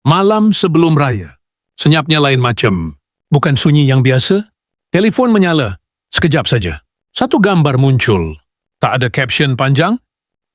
Malam sebelum raya. Senyapnya lain macam. Bukan sunyi yang biasa. Telefon menyala. Sekejap saja. Satu gambar muncul. Tak ada caption panjang.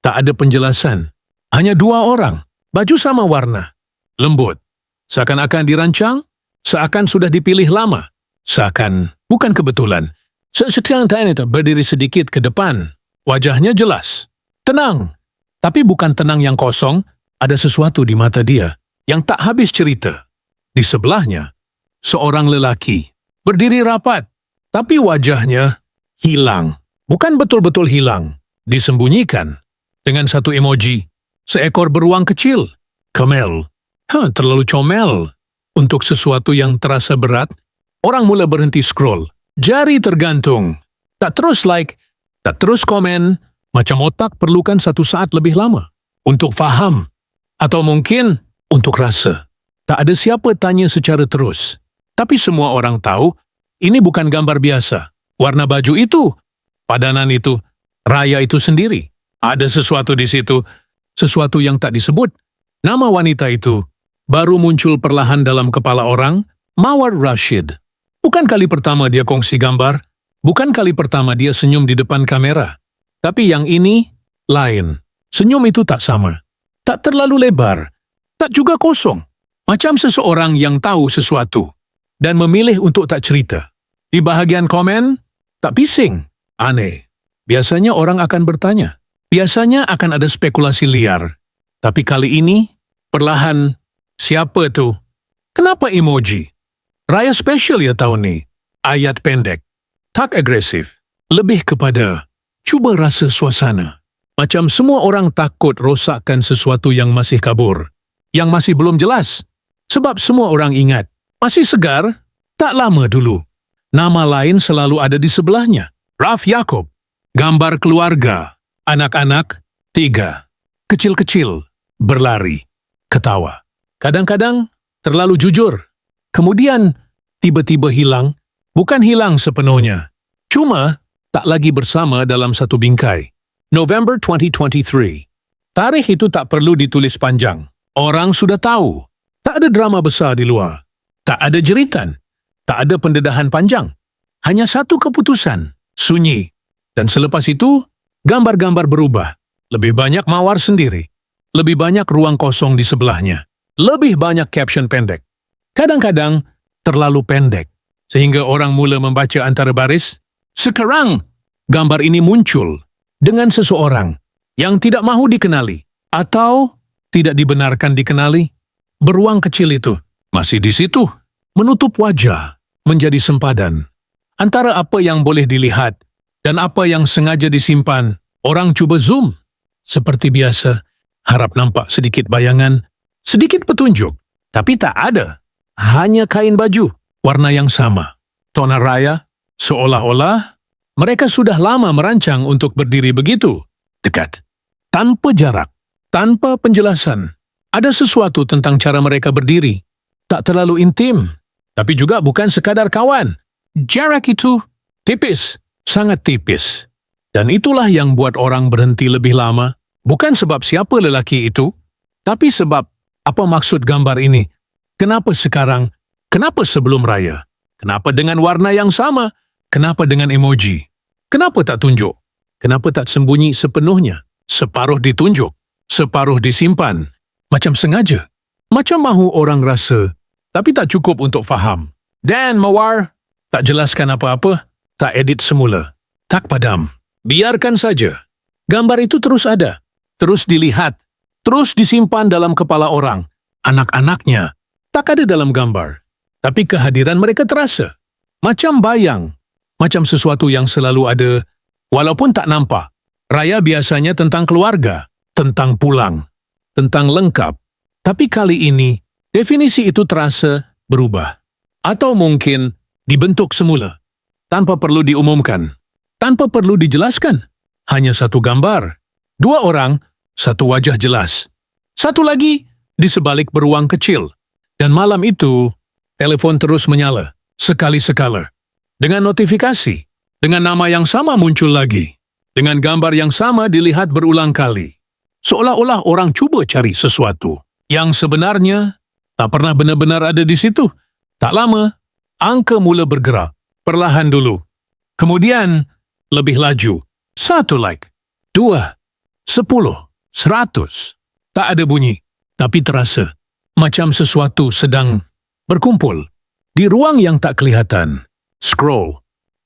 Tak ada penjelasan. Hanya dua orang. Baju sama warna. Lembut. Seakan-akan dirancang. Seakan sudah dipilih lama. Seakan bukan kebetulan. Setiap itu berdiri sedikit ke depan. Wajahnya jelas. Tenang. Tapi bukan tenang yang kosong. Ada sesuatu di mata dia yang tak habis cerita. Di sebelahnya, seorang lelaki berdiri rapat, tapi wajahnya hilang. Bukan betul-betul hilang, disembunyikan dengan satu emoji, seekor beruang kecil. Comel. Terlalu comel. Untuk sesuatu yang terasa berat, orang mula berhenti scroll. Jari tergantung. Tak terus like, tak terus komen, macam otak perlukan satu saat lebih lama untuk faham. Atau mungkin untuk rasa. Tak ada siapa tanya secara terus. Tapi semua orang tahu, ini bukan gambar biasa. Warna baju itu, padanan itu, raya itu sendiri. Ada sesuatu di situ, sesuatu yang tak disebut. Nama wanita itu baru muncul perlahan dalam kepala orang, Mawar Rashid. Bukan kali pertama dia kongsi gambar, bukan kali pertama dia senyum di depan kamera. Tapi yang ini lain. Senyum itu tak sama. Tak terlalu lebar, tak juga kosong. Macam seseorang yang tahu sesuatu dan memilih untuk tak cerita. Di bahagian komen, tak bising. Aneh. Biasanya orang akan bertanya. Biasanya akan ada spekulasi liar. Tapi kali ini, perlahan, siapa tu? Kenapa emoji? Raya spesial ya tahun ni. Ayat pendek. Tak agresif. Lebih kepada cuba rasa suasana. Macam semua orang takut rosakkan sesuatu yang masih kabur. Yang masih belum jelas. Sebab semua orang ingat. Masih segar, tak lama dulu. Nama lain selalu ada di sebelahnya. Raf Yaakob. Gambar keluarga. Anak-anak, 3. Kecil-kecil, berlari, ketawa. Kadang-kadang terlalu jujur. Kemudian tiba-tiba hilang. Bukan hilang sepenuhnya. Cuma tak lagi bersama dalam satu bingkai. November 2023. Tarikh itu tak perlu ditulis panjang. Orang sudah tahu. Tak ada drama besar di luar. Tak ada jeritan. Tak ada pendedahan panjang. Hanya satu keputusan. Sunyi. Dan selepas itu, gambar-gambar berubah. Lebih banyak mawar sendiri. Lebih banyak ruang kosong di sebelahnya. Lebih banyak caption pendek. Kadang-kadang terlalu pendek. Sehingga orang mula membaca antara baris. Sekarang, gambar ini muncul dengan seseorang yang tidak mahu dikenali atau tidak dibenarkan dikenali. Beruang kecil itu masih di situ, menutup wajah, menjadi sempadan. Antara apa yang boleh dilihat dan apa yang sengaja disimpan, orang cuba zoom. Seperti biasa, harap nampak sedikit bayangan, sedikit petunjuk. Tapi tak ada. Hanya kain baju, warna yang sama. Tona raya, seolah-olah mereka sudah lama merancang untuk berdiri begitu, dekat. Tanpa jarak, tanpa penjelasan. Ada sesuatu tentang cara mereka berdiri. Tak terlalu intim, tapi juga bukan sekadar kawan. Jarak itu tipis, sangat tipis. Dan itulah yang buat orang berhenti lebih lama. Bukan sebab siapa lelaki itu, tapi sebab apa maksud gambar ini. Kenapa sekarang? Kenapa sebelum raya? Kenapa dengan warna yang sama? Kenapa dengan emoji? Kenapa tak tunjuk? Kenapa tak sembunyi sepenuhnya? Separuh ditunjuk, separuh disimpan. Macam sengaja. Macam mahu orang rasa, tapi tak cukup untuk faham. Dan Mawar, tak jelaskan apa-apa, tak edit semula. Tak padam. Biarkan saja. Gambar itu terus ada. Terus dilihat. Terus disimpan dalam kepala orang. Anak-anaknya tak ada dalam gambar. Tapi kehadiran mereka terasa. Macam bayang. Macam sesuatu yang selalu ada, walaupun tak nampak. Raya biasanya tentang keluarga, tentang pulang, tentang lengkap. Tapi kali ini, definisi itu terasa berubah. Atau mungkin dibentuk semula, tanpa perlu diumumkan, tanpa perlu dijelaskan. Hanya satu gambar, dua orang, satu wajah jelas. Satu lagi di sebalik beruang kecil. Dan malam itu, telepon terus menyala, sekali-sekala. Dengan notifikasi, dengan nama yang sama muncul lagi. Dengan gambar yang sama dilihat berulang kali. Seolah-olah orang cuba cari sesuatu yang sebenarnya Tak pernah benar-benar ada di situ. Tak lama, angka mula bergerak. Perlahan dulu. Kemudian, lebih laju. 1 like. 2, 10, 100. Tak ada bunyi, tapi terasa. Macam sesuatu sedang berkumpul. Di ruang yang tak kelihatan. Scroll.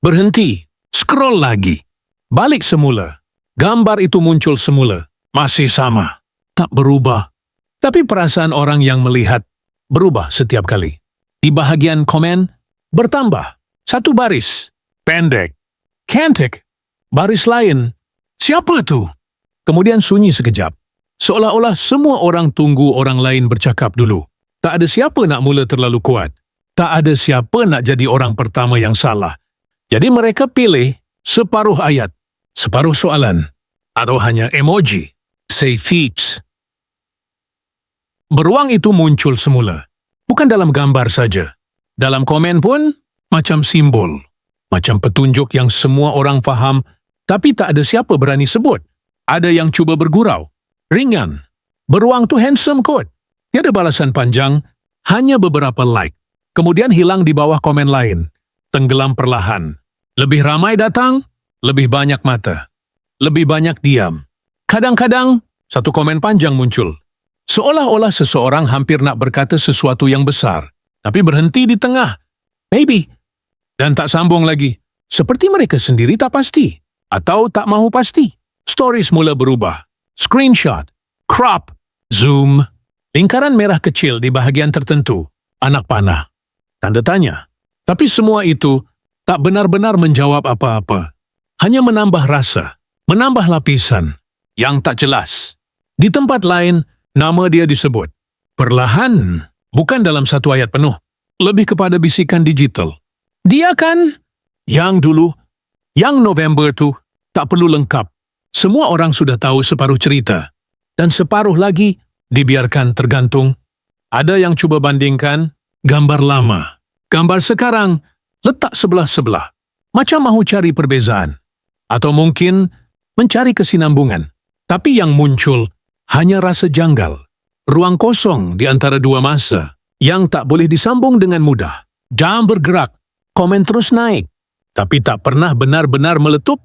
Berhenti. Scroll lagi. Balik semula. Gambar itu muncul semula. Masih sama. Tak berubah. Tapi perasaan orang yang melihat berubah setiap kali. Di bahagian komen, bertambah. 1 baris. Pendek. Cantik. Baris lain. Siapa tu? Kemudian sunyi sekejap. Seolah-olah semua orang tunggu orang lain bercakap dulu. Tak ada siapa nak mula terlalu kuat. Tak ada siapa nak jadi orang pertama yang salah. Jadi mereka pilih separuh ayat, separuh soalan, atau hanya emoji. Say feeds. Beruang itu muncul semula. Bukan dalam gambar saja. Dalam komen pun, macam simbol. Macam petunjuk yang semua orang faham, tapi tak ada siapa berani sebut. Ada yang cuba bergurau. Ringan. Beruang tu handsome kot. Tiada balasan panjang, hanya beberapa like. Kemudian hilang di bawah komen lain. Tenggelam perlahan. Lebih ramai datang, lebih banyak mata. Lebih banyak diam. Kadang-kadang, satu komen panjang muncul. Seolah-olah seseorang hampir nak berkata sesuatu yang besar, tapi berhenti di tengah. Maybe. Dan tak sambung lagi. Seperti mereka sendiri tak pasti. Atau tak mahu pasti. Stories mula berubah. Screenshot. Crop. Zoom. Lingkaran merah kecil di bahagian tertentu. Anak panah. Tanda tanya. Tapi semua itu tak benar-benar menjawab apa-apa. Hanya menambah rasa. Menambah lapisan. Yang tak jelas. Di tempat lain, nama dia disebut. Perlahan. Bukan dalam satu ayat penuh. Lebih kepada bisikan digital. Dia kan? Yang dulu. Yang November tu. Tak perlu lengkap. Semua orang sudah tahu separuh cerita. Dan separuh lagi dibiarkan tergantung. Ada yang cuba bandingkan gambar lama. Gambar sekarang letak sebelah-sebelah. Macam mahu cari perbezaan. Atau mungkin mencari kesinambungan. Tapi yang muncul hanya rasa janggal. Ruang kosong di antara dua masa yang tak boleh disambung dengan mudah. Jam bergerak. Komen terus naik. Tapi tak pernah benar-benar meletup.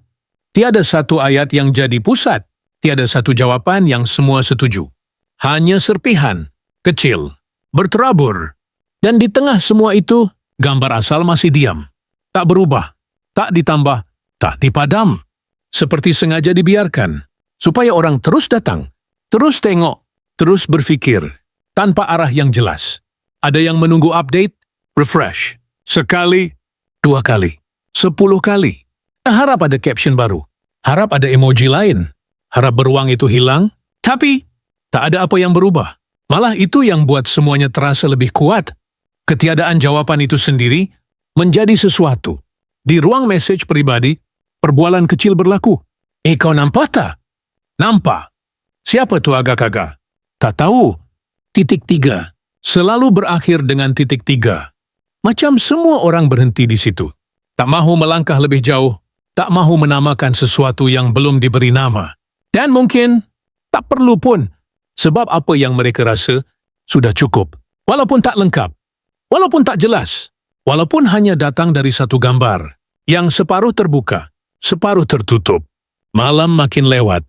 Tiada satu ayat yang jadi pusat. Tiada satu jawapan yang semua setuju. Hanya serpihan, kecil, berterabur. Dan di tengah semua itu, gambar asal masih diam. Tak berubah, tak ditambah, tak dipadam. Seperti sengaja dibiarkan. Supaya orang terus datang, terus tengok, terus berfikir. Tanpa arah yang jelas. Ada yang menunggu update, refresh. Sekali, 2 kali, 10 kali. Harap ada caption baru. Harap ada emoji lain. Harap beruang itu hilang. Tapi, tak ada apa yang berubah. Malah itu yang buat semuanya terasa lebih kuat. Ketiadaan jawaban itu sendiri menjadi sesuatu. Di ruang mesej pribadi, perbualan kecil berlaku. Kau nampak tak? Nampak. Siapa tu agak-agak? Tak tahu. Titik 3. Selalu berakhir dengan titik 3. Macam semua orang berhenti di situ. Tak mahu melangkah lebih jauh. Tak mahu menamakan sesuatu yang belum diberi nama. Dan mungkin tak perlu pun. Sebab apa yang mereka rasa sudah cukup. Walaupun tak lengkap. Walaupun tak jelas. Walaupun hanya datang dari satu gambar. Yang separuh terbuka. Separuh tertutup. Malam makin lewat.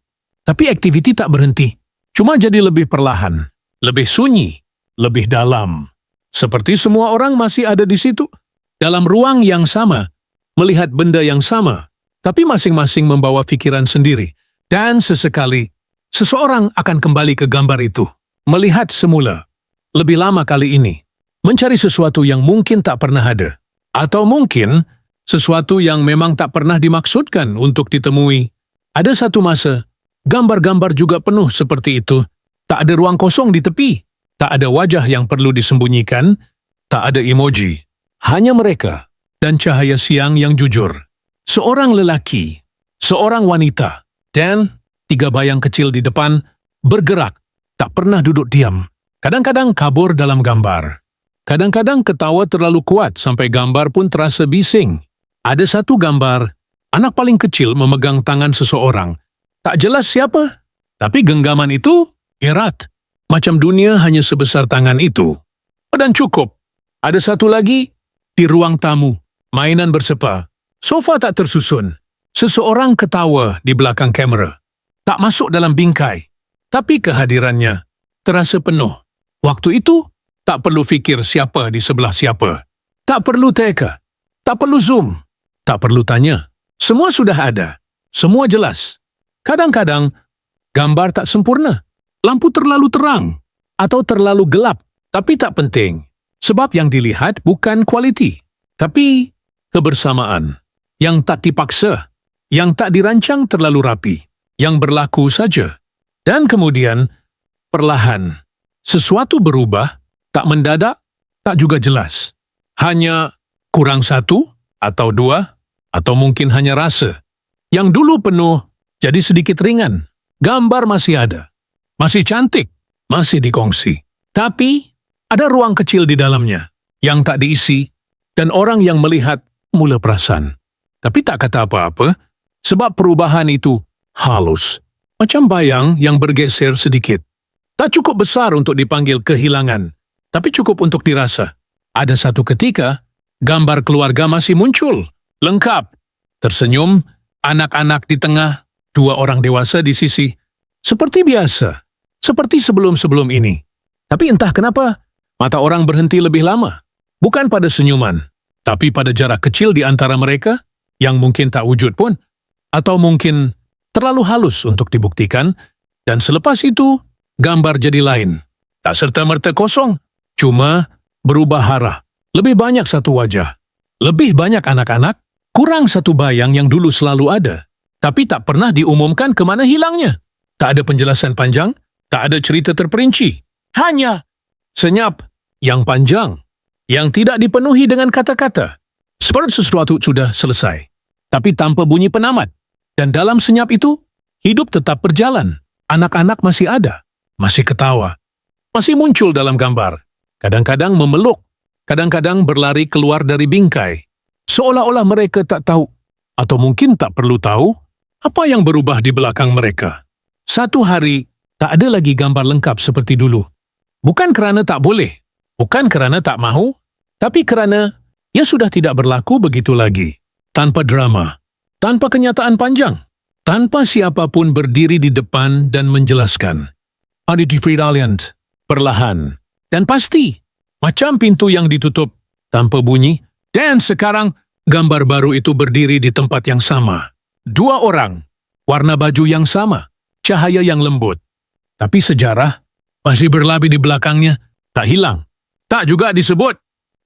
Tapi aktiviti tak berhenti. Cuma jadi lebih perlahan. Lebih sunyi. Lebih dalam. Seperti semua orang masih ada di situ. Dalam ruang yang sama. Melihat benda yang sama. Tapi masing-masing membawa fikiran sendiri. Dan sesekali, seseorang akan kembali ke gambar itu. Melihat semula. Lebih lama kali ini. Mencari sesuatu yang mungkin tak pernah ada. Atau mungkin, sesuatu yang memang tak pernah dimaksudkan untuk ditemui. Ada satu masa, gambar-gambar juga penuh seperti itu. Tak ada ruang kosong di tepi. Tak ada wajah yang perlu disembunyikan. Tak ada emoji. Hanya mereka. Dan cahaya siang yang jujur. Seorang lelaki. Seorang wanita. Dan 3 bayang kecil di depan bergerak. Tak pernah duduk diam. Kadang-kadang kabur dalam gambar. Kadang-kadang ketawa terlalu kuat sampai gambar pun terasa bising. Ada satu gambar, anak paling kecil memegang tangan seseorang. Tak jelas siapa. Tapi genggaman itu erat. Macam dunia hanya sebesar tangan itu. Dan cukup. Ada satu lagi, di ruang tamu, mainan bersepa. Sofa tak tersusun. Seseorang ketawa di belakang kamera. Tak masuk dalam bingkai. Tapi kehadirannya terasa penuh. Waktu itu, tak perlu fikir siapa di sebelah siapa. Tak perlu teka. Tak perlu zoom. Tak perlu tanya. Semua sudah ada. Semua jelas. Kadang-kadang, gambar tak sempurna. Lampu terlalu terang. Atau terlalu gelap. Tapi tak penting. Sebab yang dilihat bukan kualiti. Tapi kebersamaan. Yang tak dipaksa. Yang tak dirancang terlalu rapi. Yang berlaku saja. Dan kemudian, perlahan. Sesuatu berubah. Tak mendadak. Tak juga jelas. Hanya kurang satu atau dua. Atau mungkin hanya rasa. Yang dulu penuh jadi sedikit ringan. Gambar masih ada. Masih cantik. Masih dikongsi. Tapi ada ruang kecil di dalamnya yang tak diisi dan orang yang melihat mula perasan. Tapi tak kata apa-apa sebab perubahan itu halus. Macam bayang yang bergeser sedikit. Tak cukup besar untuk dipanggil kehilangan. Tapi cukup untuk dirasa. Ada satu ketika, gambar keluarga masih muncul. Lengkap. Tersenyum, anak-anak di tengah, dua orang dewasa di sisi. Seperti biasa. Seperti sebelum-sebelum ini. Tapi entah kenapa, mata orang berhenti lebih lama. Bukan pada senyuman, tapi pada jarak kecil di antara mereka, yang mungkin tak wujud pun, atau mungkin terlalu halus untuk dibuktikan, dan selepas itu, gambar jadi lain. Tak serta-merta kosong, cuma berubah arah. Lebih banyak satu wajah. Lebih banyak anak-anak, kurang satu bayang yang dulu selalu ada, tapi tak pernah diumumkan kemana hilangnya. Tak ada penjelasan panjang, tak ada cerita terperinci. Hanya senyap yang panjang, yang tidak dipenuhi dengan kata-kata. Seperti sesuatu sudah selesai, tapi tanpa bunyi penamat. Dan dalam senyap itu, hidup tetap berjalan. Anak-anak masih ada, masih ketawa, masih muncul dalam gambar. Kadang-kadang memeluk, kadang-kadang berlari keluar dari bingkai. Seolah-olah mereka tak tahu, atau mungkin tak perlu tahu, apa yang berubah di belakang mereka. Satu hari, tak ada lagi gambar lengkap seperti dulu. Bukan kerana tak boleh, bukan kerana tak mahu, tapi kerana ia sudah tidak berlaku begitu lagi. Tanpa drama, tanpa kenyataan panjang, tanpa siapapun berdiri di depan dan menjelaskan. Aditi Fridaliant, perlahan, dan pasti, macam pintu yang ditutup tanpa bunyi, dan sekarang gambar baru itu berdiri di tempat yang sama. Dua orang, warna baju yang sama, cahaya yang lembut. Tapi sejarah masih berlari di belakangnya, tak hilang, tak juga disebut.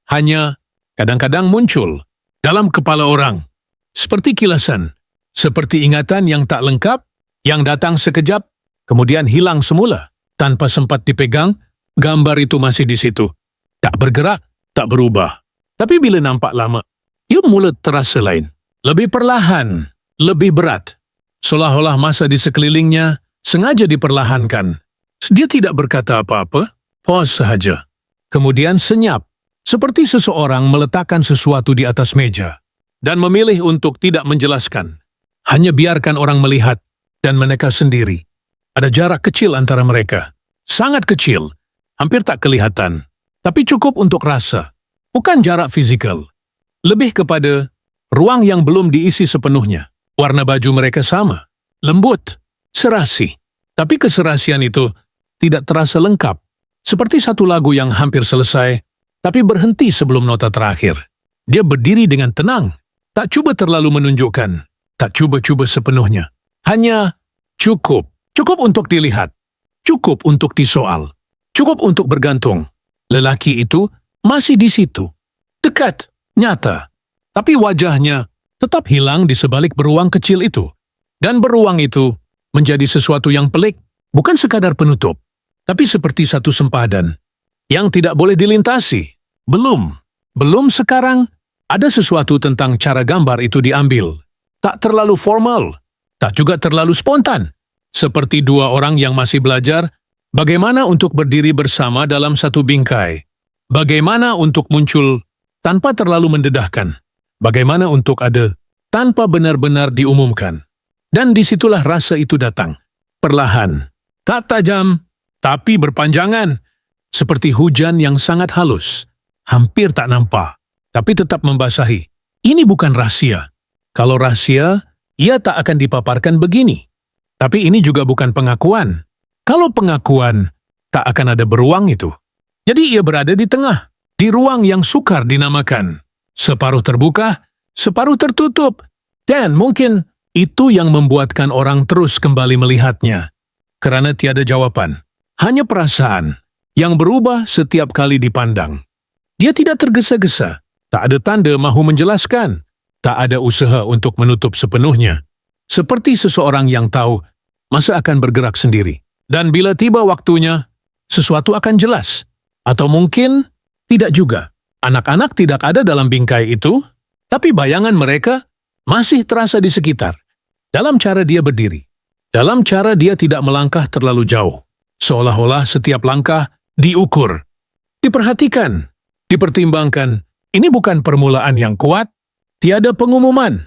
Hanya kadang-kadang muncul dalam kepala orang. Seperti kilasan, seperti ingatan yang tak lengkap, yang datang sekejap, kemudian hilang semula. Tanpa sempat dipegang, gambar itu masih di situ. Tak bergerak, tak berubah. Tapi bila nampak lama, ia mula terasa lain. Lebih perlahan, lebih berat. Seolah-olah masa di sekelilingnya sengaja diperlahankan. Dia tidak berkata apa-apa, pause sahaja. Kemudian senyap, seperti seseorang meletakkan sesuatu di atas meja, dan memilih untuk tidak menjelaskan. Hanya biarkan orang melihat, dan mereka sendiri. Ada jarak kecil antara mereka. Sangat kecil, hampir tak kelihatan. Tapi cukup untuk rasa. Bukan jarak fizikal. Lebih kepada ruang yang belum diisi sepenuhnya. Warna baju mereka sama, lembut, serasi. Tapi keserasian itu tidak terasa lengkap. Seperti satu lagu yang hampir selesai, tapi berhenti sebelum nota terakhir. Dia berdiri dengan tenang, tak cuba terlalu menunjukkan, tak cuba-cuba sepenuhnya. Hanya cukup. Cukup untuk dilihat. Cukup untuk disoal. Cukup untuk bergantung. Lelaki itu masih di situ. Dekat, nyata. Tapi wajahnya tetap hilang di sebalik beruang kecil itu. Dan beruang itu menjadi sesuatu yang pelik, bukan sekadar penutup, tapi seperti satu sempadan yang tidak boleh dilintasi. Belum sekarang ada sesuatu tentang cara gambar itu diambil. Tak terlalu formal, tak juga terlalu spontan. Seperti dua orang yang masih belajar bagaimana untuk berdiri bersama dalam satu bingkai. Bagaimana untuk muncul tanpa terlalu mendedahkan. Bagaimana untuk ada tanpa benar-benar diumumkan. Dan disitulah rasa itu datang. Perlahan. Tak tajam, tapi berpanjangan. seperti hujan yang sangat halus, hampir tak nampak, tapi tetap membasahi. Ini bukan rahasia. Kalau rahasia, ia tak akan dipaparkan begini. Tapi ini juga bukan pengakuan. Kalau pengakuan, tak akan ada beruang itu. Jadi ia berada di tengah, di ruang yang sukar dinamakan. Separuh terbuka, separuh tertutup. Dan mungkin itu yang membuatkan orang terus kembali melihatnya. Karena tiada jawaban. Hanya perasaan yang berubah setiap kali dipandang. Dia tidak tergesa-gesa. Tak ada tanda mahu menjelaskan. Tak ada usaha untuk menutup sepenuhnya. Seperti seseorang yang tahu masa akan bergerak sendiri. Dan bila tiba waktunya, sesuatu akan jelas. Atau mungkin tidak juga. Anak-anak tidak ada dalam bingkai itu, tapi bayangan mereka masih terasa di sekitar. Dalam cara dia berdiri. Dalam cara dia tidak melangkah terlalu jauh. Seolah-olah setiap langkah diukur. Diperhatikan. Dipertimbangkan. Ini bukan permulaan yang kuat. Tiada pengumuman.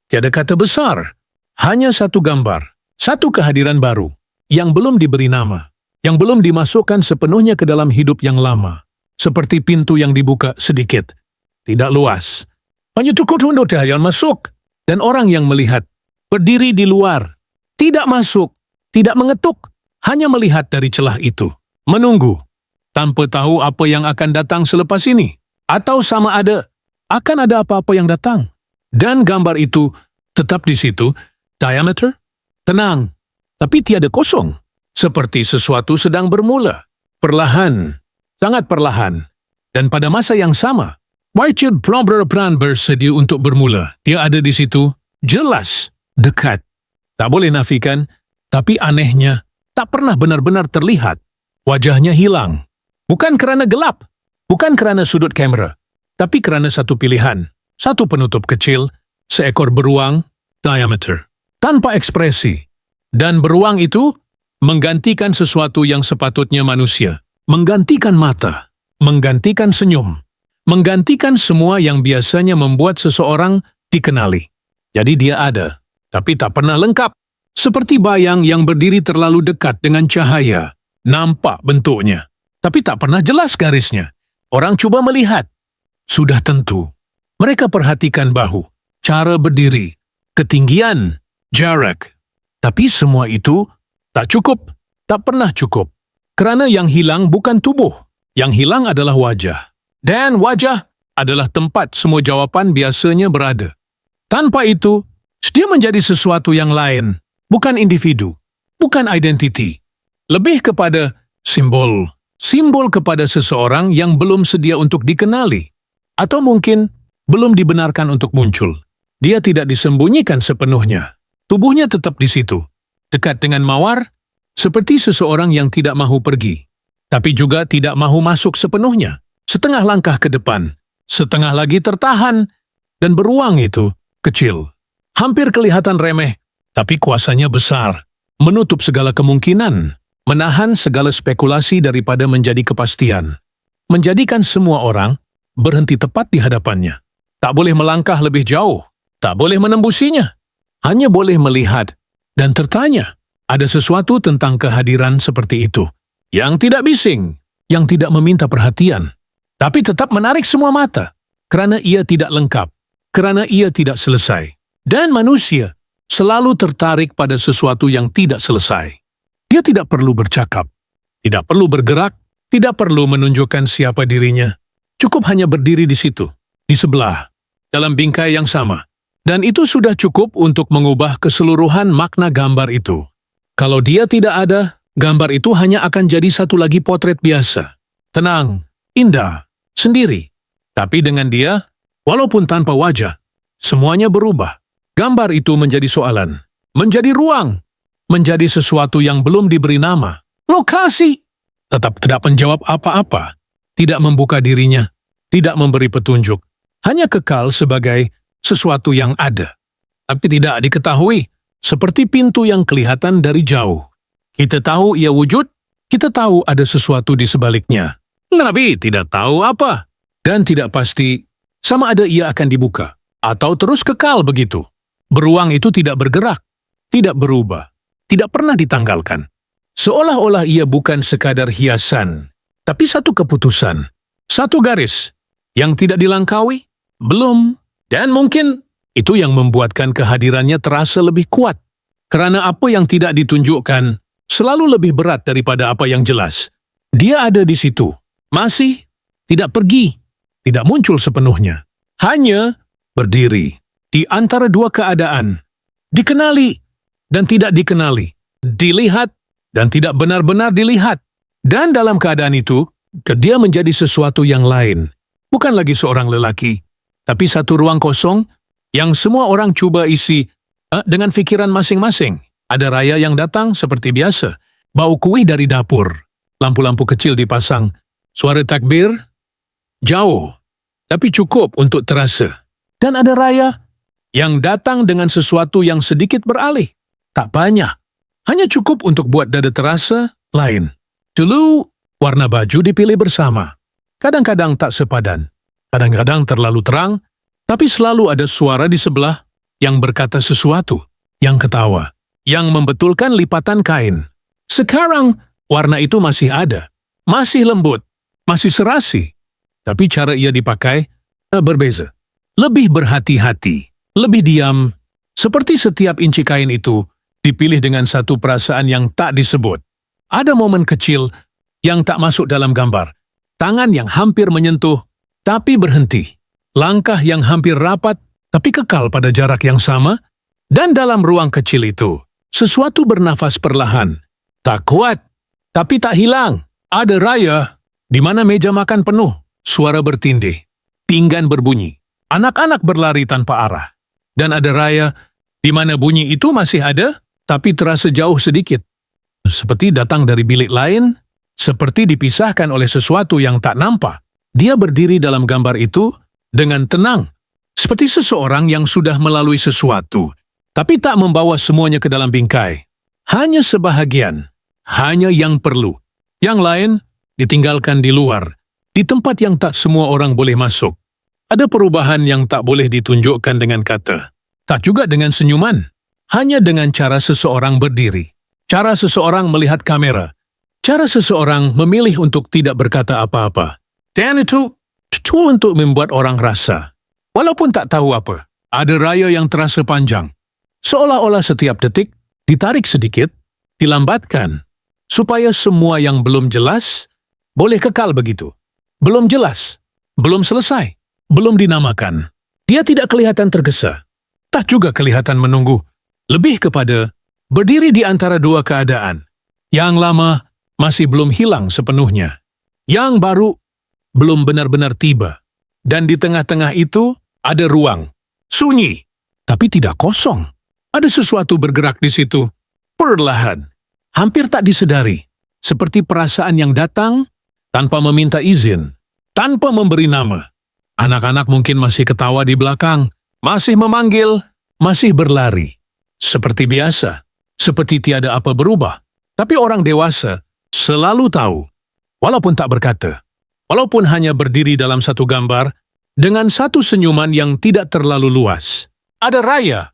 Tiada kata besar. Hanya satu gambar. Satu kehadiran baru. Yang belum diberi nama. Yang belum dimasukkan sepenuhnya ke dalam hidup yang lama. Seperti pintu yang dibuka sedikit. Tidak luas. Hanya cukup untuk cahaya masuk. Dan orang yang melihat. Berdiri di luar. Tidak masuk. Tidak mengetuk. Hanya melihat dari celah itu. Menunggu. Tanpa tahu apa yang akan datang selepas ini. Atau sama ada. Akan ada apa-apa yang datang. Dan gambar itu tetap di situ. Diameter. Tenang. Tapi tiada kosong. Seperti sesuatu sedang bermula. Perlahan. Sangat perlahan. Dan pada masa yang sama, Richard Brand bersedia untuk bermula. Dia ada di situ. Jelas. Dekat. Tak boleh nafikan. Tapi anehnya, tak pernah benar-benar terlihat. Wajahnya hilang. Bukan kerana gelap. Bukan kerana sudut kamera. Tapi kerana satu pilihan. Satu penutup kecil. Seekor beruang. Diameter. Tanpa ekspresi. Dan beruang itu menggantikan sesuatu yang sepatutnya manusia. Menggantikan mata. Menggantikan senyum. Menggantikan semua yang biasanya membuat seseorang dikenali. Jadi dia ada. Tapi tak pernah lengkap. Seperti bayang yang berdiri terlalu dekat dengan cahaya. Nampak bentuknya. Tapi tak pernah jelas garisnya. Orang cuba melihat. Sudah tentu. Mereka perhatikan bahu. Cara berdiri. Ketinggian. Jarak. Tapi semua itu tak cukup. Tak pernah cukup. Kerana yang hilang bukan tubuh. Yang hilang adalah wajah. Dan wajah adalah tempat semua jawapan biasanya berada. Tanpa itu, dia menjadi sesuatu yang lain, bukan individu, bukan identiti. Lebih kepada simbol. Simbol kepada seseorang yang belum sedia untuk dikenali. Atau mungkin belum dibenarkan untuk muncul. Dia tidak disembunyikan sepenuhnya. Tubuhnya tetap di situ. Dekat dengan mawar, seperti seseorang yang tidak mahu pergi. Tapi juga tidak mahu masuk sepenuhnya. Setengah langkah ke depan. Setengah lagi tertahan. Dan beruang itu kecil. Hampir kelihatan remeh, tapi kuasanya besar. Menutup segala kemungkinan. Menahan segala spekulasi daripada menjadi kepastian. Menjadikan semua orang berhenti tepat di hadapannya. Tak boleh melangkah lebih jauh. Tak boleh menembusinya. Hanya boleh melihat dan tertanya. Ada sesuatu tentang kehadiran seperti itu. Yang tidak bising. Yang tidak meminta perhatian. Tapi tetap menarik semua mata. Kerana ia tidak lengkap. Kerana ia tidak selesai. Dan manusia selalu tertarik pada sesuatu yang tidak selesai. Dia tidak perlu bercakap, tidak perlu bergerak, tidak perlu menunjukkan siapa dirinya. Cukup hanya berdiri di situ, di sebelah, dalam bingkai yang sama. Dan itu sudah cukup untuk mengubah keseluruhan makna gambar itu. Kalau dia tidak ada, gambar itu hanya akan jadi satu lagi potret biasa. Tenang, indah, sendiri. Tapi dengan dia, walaupun tanpa wajah, semuanya berubah. Gambar itu menjadi soalan, menjadi ruang, menjadi sesuatu yang belum diberi nama. Lokasi. Tetap tidak menjawab apa-apa, tidak membuka dirinya, tidak memberi petunjuk. Hanya kekal sebagai sesuatu yang ada. Tapi tidak diketahui, seperti pintu yang kelihatan dari jauh. Kita tahu ia wujud, kita tahu ada sesuatu di sebaliknya. Tapi tidak tahu apa. Dan tidak pasti, sama ada ia akan dibuka, atau terus kekal begitu. Beruang itu tidak bergerak, tidak berubah, tidak pernah ditanggalkan. Seolah-olah ia bukan sekadar hiasan, Tapi satu keputusan, satu garis yang tidak dilangkaui, belum. Dan mungkin itu yang membuatkan kehadirannya terasa lebih kuat. Kerana apa yang tidak ditunjukkan selalu lebih berat daripada apa yang jelas. Dia ada di situ, masih tidak pergi, tidak muncul sepenuhnya. Hanya berdiri di antara dua keadaan. Dikenali dan tidak dikenali. Dilihat dan tidak benar-benar dilihat. Dan dalam keadaan itu, dia menjadi sesuatu yang lain. Bukan lagi seorang lelaki, tapi satu ruang kosong yang semua orang cuba isi dengan fikiran masing-masing. Ada raya yang datang seperti biasa. Bau kuih dari dapur. Lampu-lampu kecil dipasang. Suara takbir jauh, tapi cukup untuk terasa. Dan ada raya yang datang dengan sesuatu yang sedikit beralih. Tak banyak. Hanya cukup untuk buat dada terasa lain. Dulu, warna baju dipilih bersama. Kadang-kadang tak sepadan. Kadang-kadang terlalu terang, tapi selalu ada suara di sebelah yang berkata sesuatu, yang ketawa, yang membetulkan lipatan kain. Sekarang, warna itu masih ada. Masih lembut, masih serasi. Tapi cara ia dipakai berbeza. Lebih berhati-hati. Lebih diam, seperti setiap inci kain itu dipilih dengan satu perasaan yang tak disebut. Ada momen kecil yang tak masuk dalam gambar. Tangan yang hampir menyentuh, tapi berhenti. Langkah yang hampir rapat, tapi kekal pada jarak yang sama. Dan dalam ruang kecil itu, sesuatu bernafas perlahan. Tak kuat, tapi tak hilang. Ada raya, di mana meja makan penuh. Suara bertindih, pinggan berbunyi. Anak-anak berlari tanpa arah. Dan ada raya di mana bunyi itu masih ada, tapi terasa jauh sedikit. Seperti datang dari bilik lain, seperti dipisahkan oleh sesuatu yang tak nampak. Dia berdiri dalam gambar itu dengan tenang, seperti seseorang yang sudah melalui sesuatu, tapi tak membawa semuanya ke dalam bingkai. Hanya sebahagian, hanya yang perlu. Yang lain ditinggalkan di luar, di tempat yang tak semua orang boleh masuk. Ada perubahan yang tak boleh ditunjukkan dengan kata, tak juga dengan senyuman, hanya dengan cara seseorang berdiri, cara seseorang melihat kamera, cara seseorang memilih untuk tidak berkata apa-apa. Dan itu untuk membuat orang rasa, walaupun tak tahu apa, ada raya yang terasa panjang. Seolah-olah setiap detik ditarik sedikit, dilambatkan, supaya semua yang belum jelas boleh kekal begitu. Belum jelas, belum selesai. Belum dinamakan. Dia tidak kelihatan tergesa. Tak juga kelihatan menunggu. Lebih kepada berdiri di antara dua keadaan. Yang lama masih belum hilang sepenuhnya. Yang baru belum benar-benar tiba. Dan di tengah-tengah itu ada ruang. Sunyi, tapi tidak kosong. Ada sesuatu bergerak di situ. Perlahan. Hampir tak disedari. Seperti perasaan yang datang tanpa meminta izin. Tanpa memberi nama. Anak-anak mungkin masih ketawa di belakang, masih memanggil, masih berlari. Seperti biasa, seperti tiada apa berubah. Tapi orang dewasa selalu tahu, walaupun tak berkata, walaupun hanya berdiri dalam satu gambar, dengan satu senyuman yang tidak terlalu luas. Ada raya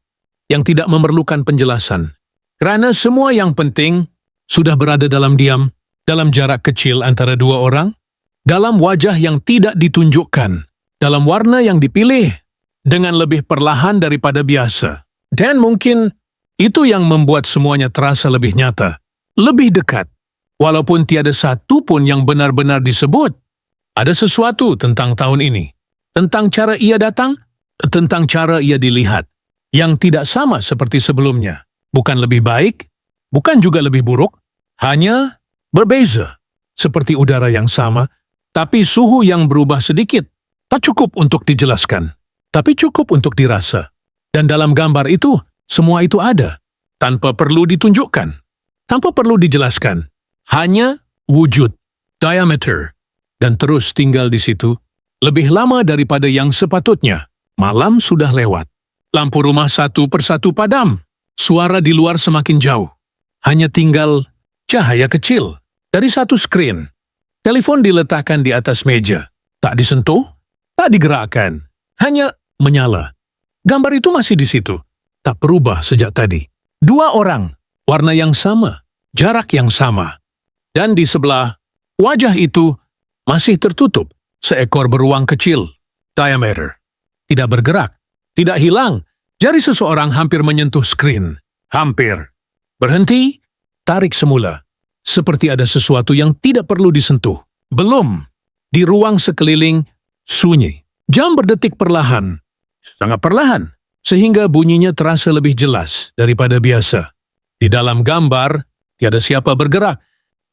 yang tidak memerlukan penjelasan. Kerana semua yang penting sudah berada dalam diam, dalam jarak kecil antara dua orang, dalam wajah yang tidak ditunjukkan. Dalam warna yang dipilih, dengan lebih perlahan daripada biasa. Dan mungkin itu yang membuat semuanya terasa lebih nyata, lebih dekat. Walaupun tiada satu pun yang benar-benar disebut. Ada sesuatu tentang tahun ini, tentang cara ia datang, tentang cara ia dilihat, yang tidak sama seperti sebelumnya. Bukan lebih baik, bukan juga lebih buruk, hanya berbeza. Seperti udara yang sama, tapi suhu yang berubah sedikit. Tak cukup untuk dijelaskan, tapi cukup untuk dirasa. Dan dalam gambar itu, semua itu ada, tanpa perlu ditunjukkan, tanpa perlu dijelaskan. Hanya wujud, diameter, dan terus tinggal di situ, lebih lama daripada yang sepatutnya. Malam sudah lewat. Lampu rumah satu persatu padam. Suara di luar semakin jauh. Hanya tinggal cahaya kecil dari satu skrin. Telepon diletakkan di atas meja. Tak disentuh, tak digerakkan, hanya menyala. Gambar itu masih di situ, tak berubah sejak tadi. Dua orang, warna yang sama, jarak yang sama. Dan di sebelah, wajah itu masih tertutup. Seekor beruang kecil, diameter, tidak bergerak, tidak hilang. Jari seseorang hampir menyentuh skrin. Hampir. Berhenti, tarik semula. Seperti ada sesuatu yang tidak perlu disentuh. Belum. Di ruang sekeliling, sunyi. Jam berdetik perlahan. Sangat perlahan. Sehingga bunyinya terasa lebih jelas daripada biasa. Di dalam gambar, tiada siapa bergerak.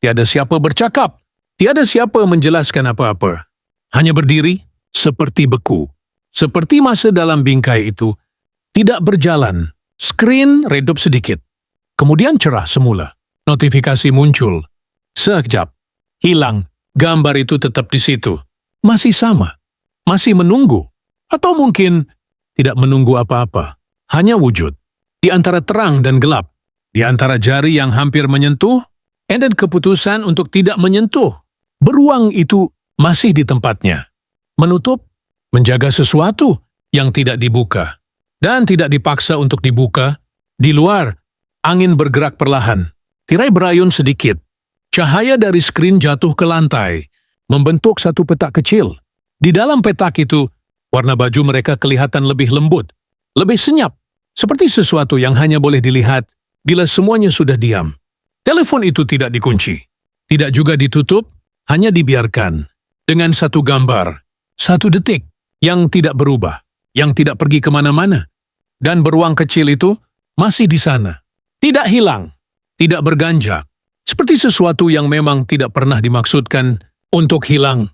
Tiada siapa bercakap. Tiada siapa menjelaskan apa-apa. Hanya berdiri, seperti beku. Seperti masa dalam bingkai itu, tidak berjalan. Skrin redup sedikit. Kemudian cerah semula. Notifikasi muncul. Sekejap. Hilang. Gambar itu tetap di situ. Masih sama. Masih menunggu. Atau mungkin tidak menunggu apa-apa. Hanya wujud. Di antara terang dan gelap. Di antara jari yang hampir menyentuh, dan keputusan untuk tidak menyentuh. Beruang itu masih di tempatnya. Menutup, menjaga sesuatu yang tidak dibuka. Dan tidak dipaksa untuk dibuka. Di luar, angin bergerak perlahan. Tirai berayun sedikit. Cahaya dari skrin jatuh ke lantai, membentuk satu petak kecil. Di dalam petak itu, warna baju mereka kelihatan lebih lembut, lebih senyap, seperti sesuatu yang hanya boleh dilihat bila semuanya sudah diam. Telepon itu tidak dikunci, tidak juga ditutup, hanya dibiarkan. Dengan satu gambar, satu detik, yang tidak berubah, yang tidak pergi kemana-mana. Dan beruang kecil itu masih di sana. Tidak hilang, tidak berganjak. Seperti sesuatu yang memang tidak pernah dimaksudkan untuk hilang.